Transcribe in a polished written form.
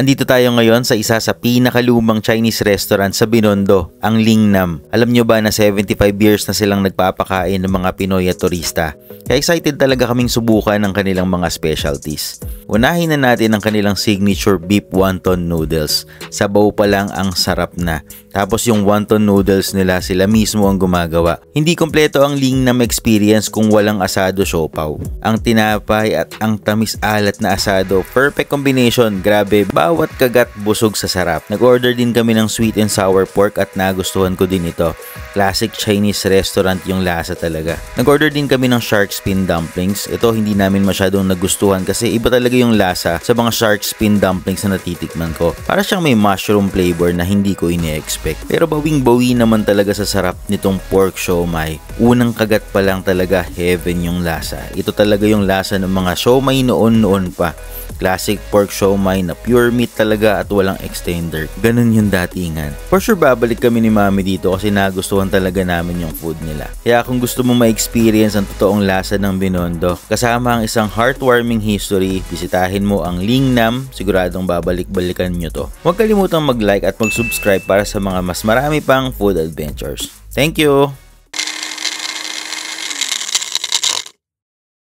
Andito tayo ngayon sa isa sa pinakalumang Chinese restaurant sa Binondo, ang Lingnam. Alam nyo ba na 75 years na silang nagpapakain ng mga Pinoy at turista? Kaya excited talaga kaming subukan ng kanilang mga specialties. Unahin na natin ang kanilang signature beef wonton noodles. Sabaw pa lang ang sarap na. Tapos yung wonton noodles nila sila mismo ang gumagawa. Hindi kompleto ang Lingnam experience kung walang asado siopaw. Ang tinapay at ang tamis alat na asado, perfect combination, grabe, bawat kagat busog sa sarap. Nag-order din kami ng sweet and sour pork at nagustuhan ko din ito. Classic Chinese restaurant yung lasa talaga. Nag-order din kami ng shark fin dumplings. Ito hindi namin masyadong nagustuhan kasi iba talaga yung lasa sa mga shark fin dumplings na natitikman ko. Para siyang may mushroom flavor na hindi ko ini-expect. Pero bawing-bawi naman talaga sa sarap nitong pork siomai. Unang kagat pa lang talaga heaven yung lasa. Ito talaga yung lasa ng mga siomai noon-noon pa. Classic pork siomai na pure meat talaga at walang extender. Ganun yung datingan. For sure babalik kami ni Mami dito kasi nagustuhan talaga namin yung food nila. Kaya kung gusto mo ma-experience ang totoong lasa ng Binondo, kasama ang isang heartwarming history, bisitahin mo ang Lingnam, siguradong babalik-balikan nyo to. Huwag kalimutang mag-like at mag-subscribe para sa mga mas marami pang food adventures. Thank you!